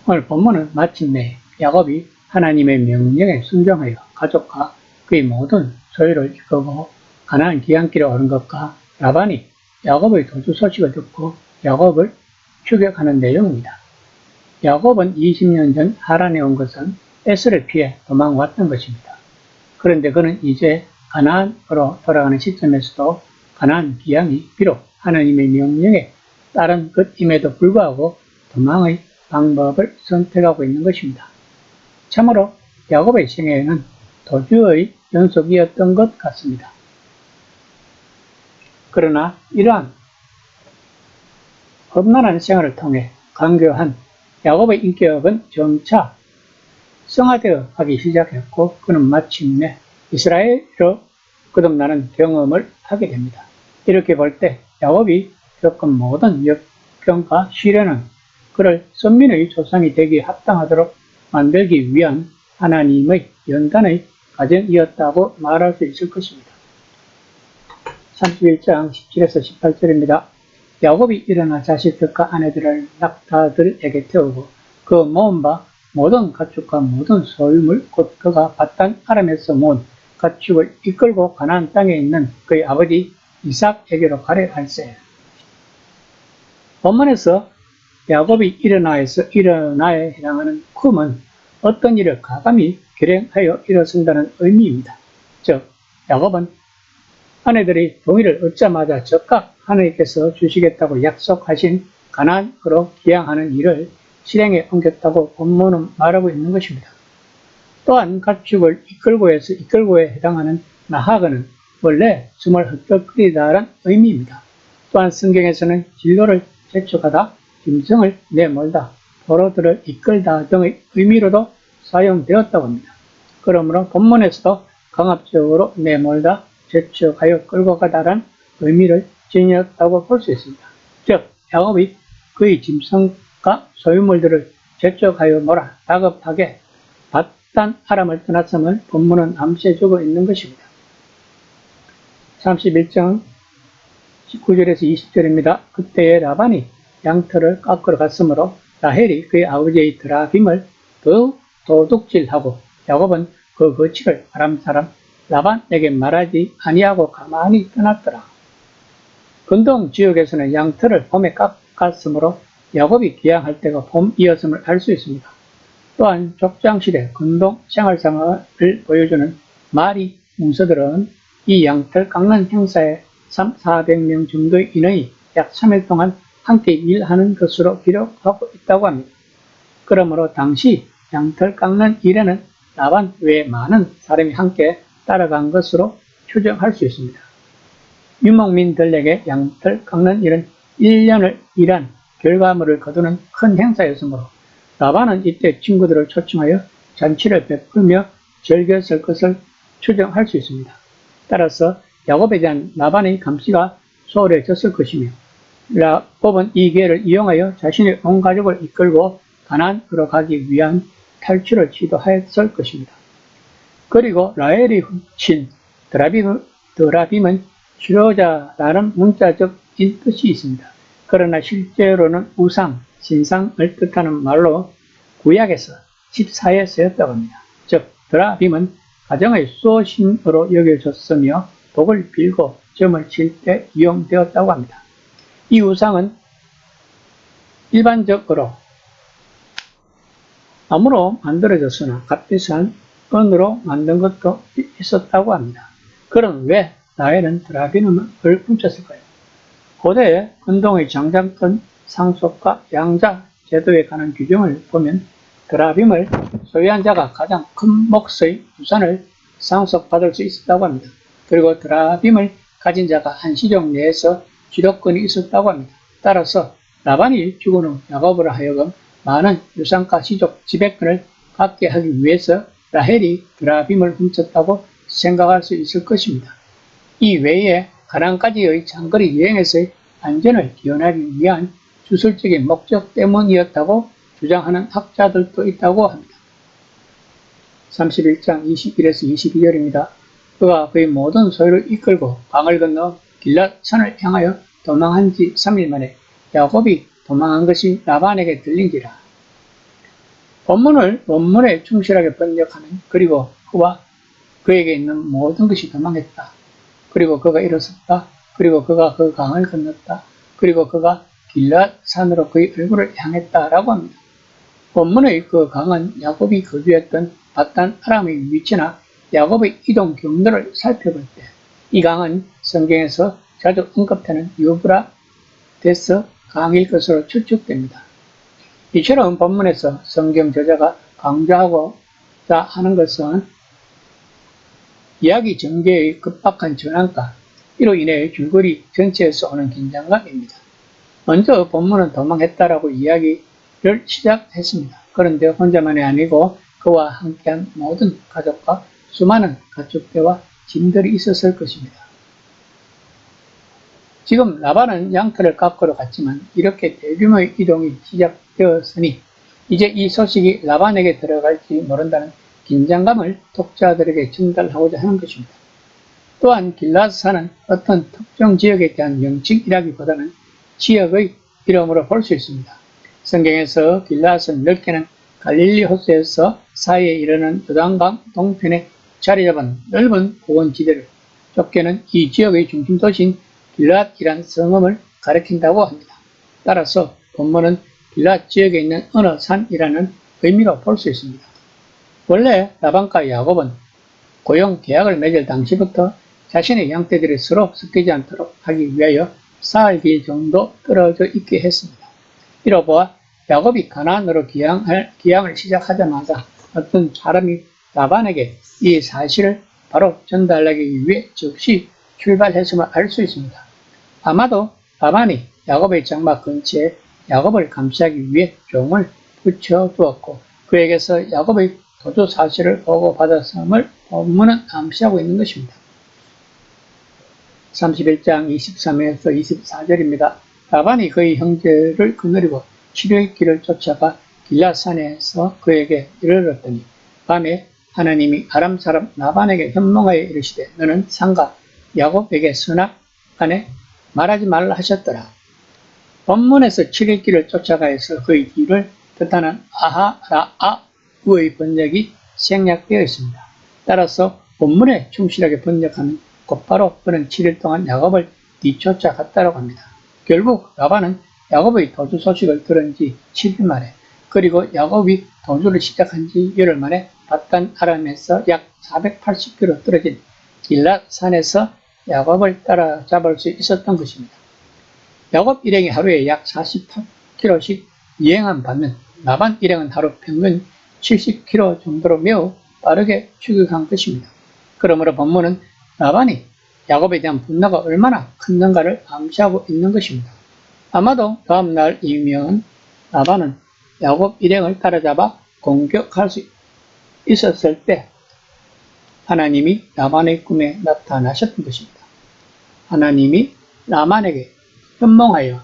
오늘 본문은 마침내 야곱이 하나님의 명령에 순종하여 가족과 그의 모든 소유를 이끌고 가나안 귀향길에 오른 것과 라반이 야곱의 도주 소식을 듣고 야곱을 추격하는 내용입니다. 야곱은 20년 전 하란에 온 것은 에스를 피해 도망왔던 것입니다. 그런데 그는 이제 가나안으로 돌아가는 시점에서도 가나안 귀향이 비록 하나님의 명령에 따른 것임에도 불구하고 도망의 방법을 선택하고 있는 것입니다. 참으로 야곱의 생애는 도주의 연속이었던 것 같습니다. 그러나 이러한 험난한 생활을 통해 강교한 야곱의 인격은 점차 성화되어 가기 시작했고 그는 마침내 이스라엘로 거듭나는 경험을 하게 됩니다. 이렇게 볼 때 야곱이 겪은 모든 역경과 시련은 그를 선민의 조상이 되기에 합당하도록 만들기 위한 하나님의 연단의 과정이었다고 말할 수 있을 것입니다. 31장 17에서 18절입니다. 야곱이 일어나 자식들과 아내들을 낙타들에게 태우고 그 모은 바 모든 가축과 모든 소유물 곧 그가 밧단 아람에서 모은 가축을 이끌고 가나안 땅에 있는 그의 아버지 이삭에게로 가려 할세. 본문에서 야곱이 일어나에 해당하는 쿰은 어떤 일을 과감히 결행하여 일어선다는 의미입니다. 즉 야곱은 아내들이 동의를 얻자마자 즉각 하나님께서 주시겠다고 약속하신 가나안으로 귀향하는 일을 실행에 옮겼다고 본문은 말하고 있는 것입니다. 또한 가축을 이끌고에 해당하는 나하그는 원래 숨을 헐떡거리다라는 의미입니다. 또한 성경에서는 진로를 재촉하다, 짐승을 내몰다, 포로들을 이끌다 등의 의미로도 사용되었다고 합니다. 그러므로 본문에서도 강압적으로 내몰다, 재촉하여 끌고 가다라는 의미를 지녔다고 볼 수 있습니다. 즉 야곱이 그의 짐승과 소유물들을 재촉하여 몰아 다급하게 밧단 아람을 떠났음을 본문은 암시해주고 있는 것입니다. 31장 19절에서 20절입니다. 그때에 라반이 양털을 깎으러 갔으므로 라헬이 그의 아버지의 드라빔을 더욱 도둑질하고 야곱은 그 거취를 아람 사람 라반에게 말하지 아니하고 가만히 떠났더라. 근동 지역에서는 양털을 봄에 깎았으므로 야곱이 귀향할 때가 봄이었음을 알 수 있습니다. 또한 족장시대 근동 생활상을 보여주는 마리 문서들은 이 양털 깎는 행사에 400명 정도의 인원이 약 3일 동안 함께 일하는 것으로 기록하고 있다고 합니다. 그러므로 당시 양털 깎는 일에는 라반 외에 많은 사람이 함께 따라간 것으로 추정할 수 있습니다. 유목민들에게 양털 깎는 일은 1년을 일한 결과물을 거두는 큰 행사였으므로 라반은 이때 친구들을 초청하여 잔치를 베풀며 즐겼을 것을 추정할 수 있습니다. 따라서 야곱에 대한 라반의 감시가 소홀해졌을 것이며 야곱은 이 기회를 이용하여 자신의 온 가족을 이끌고 가나안으로 가기 위한 탈출을 시도했을 것입니다. 그리고 라헬이 훔친 드라빔은 치료자라는 문자적인 뜻이 있습니다. 그러나 실제로는 우상, 신상을 뜻하는 말로 구약에서 14에 쓰였다고 합니다. 즉 드라빔은 가정의 수호신으로 여겨졌으며 복을 빌고 점을 칠 때 이용되었다고 합니다. 이 우상은 일반적으로 나무로 만들어졌으나 값비싼 은으로 만든 것도 있었다고 합니다. 그럼 왜 라헬은 드라빔을 훔쳤을까요? 고대의 근동의 장자권 상속과 양자 제도에 관한 규정을 보면 드라빔을 소유한 자가 가장 큰 몫의 유산을 상속받을 수 있었다고 합니다. 그리고 드라빔을 가진 자가 한시적 내에서 지도권이 있었다고 합니다. 따라서 라반이 죽은 후 야곱으로 하여금 많은 유산과 시족 지배권을 갖게 하기 위해서 라헬이 드라빔을 훔쳤다고 생각할 수 있을 것입니다. 이 외에 가나안까지의 장거리 여행에서의 안전을 기원하기 위한 주술적인 목적 때문이었다고 주장하는 학자들도 있다고 합니다. 31장 21에서 22절입니다. 그가 그의 모든 소유를 이끌고 강을 건너 길랏산을 향하여 도망한 지 3일 만에 야곱이 도망한 것이 라반에게 들린지라. 본문을 원문에 충실하게 번역하는 그리고 그와 그에게 있는 모든 것이 도망했다. 그리고 그가 일어섰다. 그리고 그가 그 강을 건넜다. 그리고 그가 길앗 산으로 그의 얼굴을 향했다라고 합니다. 본문의 그 강은 야곱이 거주했던 바단 아람의 위치나 야곱의 이동 경로를 살펴볼 때 이 강은 성경에서 자주 언급되는 유브라데스 강일 것으로 추측됩니다. 이처럼 본문에서 성경 저자가 강조하고자 하는 것은 이야기 전개의 급박한 전환과 이로 인해 줄거리 전체에서 오는 긴장감입니다. 먼저 본문은 도망했다라고 이야기를 시작했습니다. 그런데 혼자만이 아니고 그와 함께한 모든 가족과 수많은 가축대와 짐들이 있었을 것입니다. 지금 라반은 양털을 깎으러 갔지만 이렇게 대규모의 이동이 시작되었으니 이제 이 소식이 라반에게 들어갈지 모른다는 긴장감을 독자들에게 전달하고자 하는 것입니다. 또한 길앗산은 어떤 특정 지역에 대한 명칭이라기보다는 지역의 이름으로 볼 수 있습니다. 성경에서 길앗은 넓게는 갈릴리 호수에서 사이에 이르는 요단강 동편에 자리 잡은 넓은 고원지대를, 좁게는 이 지역의 중심 도시인 길앗이란 성읍을 가리킨다고 합니다. 따라서 본문은 길앗 지역에 있는 어느 산이라는 의미로 볼 수 있습니다. 원래 라반과 야곱은 고용 계약을 맺을 당시부터 자신의 양떼들이 서로 섞이지 않도록 하기 위하여 4일 정도 떨어져 있게 했습니다. 이로 보아 야곱이 가나안으로 기양을 시작하자마자 어떤 사람이 라반에게 이 사실을 바로 전달하기 위해 즉시 출발했음을 알 수 있습니다. 아마도 라반이 야곱의 장막 근처에 야곱을 감시하기 위해 종을 붙여두었고 그에게서 야곱의 도주 사실을 보고받았음을 본문은 암시하고 있는 것입니다. 31장 23에서 24절입니다. 라반이 그의 형제를 거느리고 7일 길을 쫓아가 길앗산에서 그에게 이르렀더니 밤에 하나님이 아람 사람 라반에게 현몽하여 이르시되 너는 상가 야곱에게 선악간에 말하지 말라 하셨더라. 본문에서 7일 길을 쫓아가서 그의 뒤를 뜻하는 아하라아우의 번역이 생략되어 있습니다. 따라서 본문에 충실하게 번역하면 곧바로 그는 7일 동안 야곱을 뒤쫓아갔다고 합니다. 결국 라반은 야곱의 도주 소식을 들은 지 7일 만에 그리고 야곱이 도주를 시작한 지 열흘 만에 바단 아람에서 약 480km 떨어진 길앗 산에서 야곱을 따라잡을 수 있었던 것입니다. 야곱 일행이 하루에 약 48km씩 여행한 반면 라반 일행은 하루 평균 70km 정도로 매우 빠르게 추격한 것입니다. 그러므로 본문은 라반이 야곱에 대한 분노가 얼마나 컸는가를 암시하고 있는 것입니다. 아마도 다음 날이면 라반은 야곱 일행을 따라잡아 공격할 수 있었을 때 하나님이 라반의 꿈에 나타나셨던 것입니다. 하나님이 라반에게 현몽하여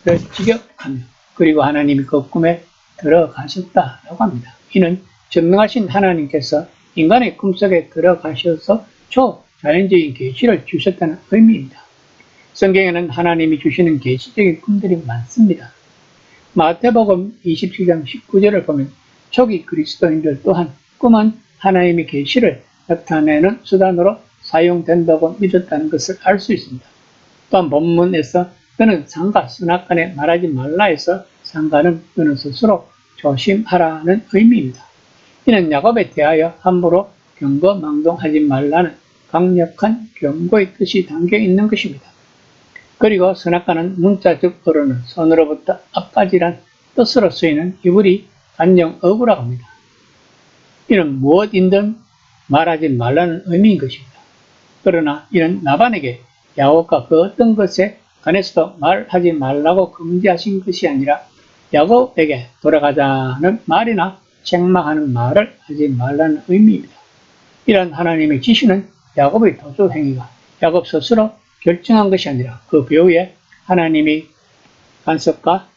그를 지격하며 그리고 하나님이 그 꿈에 들어가셨다라고 합니다. 이는 전능하신 하나님께서 인간의 꿈속에 들어가셔서 초자연적인 계시를 주셨다는 의미입니다. 성경에는 하나님이 주시는 계시적인 꿈들이 많습니다. 마태복음 27장 19절을 보면 초기 그리스도인들 또한 꿈은 하나님의 계시를 나타내는 수단으로 사용된다고 믿었다는 것을 알 수 있습니다. 또한 본문에서 그는 상가 선악간에 말하지 말라 해서 상가는 그는 스스로 조심하라는 의미입니다. 이는 야곱에 대하여 함부로 경거망동하지 말라는 강력한 경고의 뜻이 담겨 있는 것입니다. 그리고 선악간은 문자적 어로는 손으로부터 앞가지란 뜻으로 쓰이는 히브리 간영 어구라고 합니다. 이는 무엇이든 말하지 말라는 의미인 것입니다. 그러나 이는 라반에게 야곱과 그 어떤 것에 관해서도 말하지 말라고 금지하신 것이 아니라 야곱에게 돌아가자는 말이나 책망하는 말을 하지 말라는 의미입니다. 이런 하나님의 지시는 야곱의 도주 행위가 야곱 스스로 결정한 것이 아니라 그 배후에 하나님의 간섭과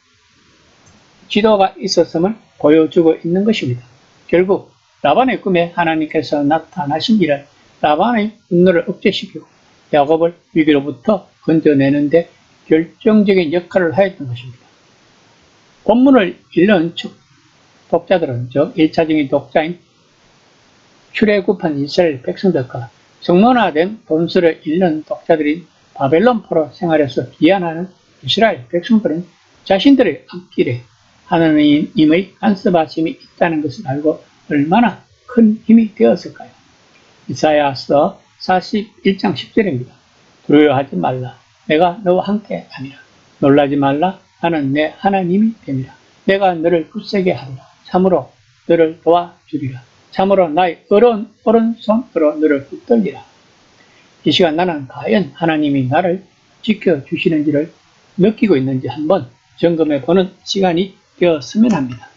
지도가 있었음을 보여주고 있는 것입니다. 결국 라반의 꿈에 하나님께서 나타나신 일은 라반의 분노를 억제시키고 야곱을 위기로부터 건져내는데 결정적인 역할을 하였던 것입니다. 본문을 읽는 척 독자들은 즉 1차적인 독자인 출애굽한 이스라엘 백성들과 성문화된 본서를 읽는 독자들인 바벨론포로 생활해서 귀환하는 이스라엘 백성들은 자신들의 앞길에 하나님의 간섭하심이 있다는 것을 알고 얼마나 큰 힘이 되었을까요? 이사야서 41장 10절입니다. 두려워하지 말라. 내가 너와 함께 하리라. 놀라지 말라. 나는 내 하나님이 됨이라. 내가 너를 굳세게 하리라. 참으로 너를 도와주리라. 참으로 나의 오른손으로 너를 붙들리라. 이 시간 나는 과연 하나님이 나를 지켜주시는지를 느끼고 있는지 한번 점검해 보는 시간이 되었으면 합니다.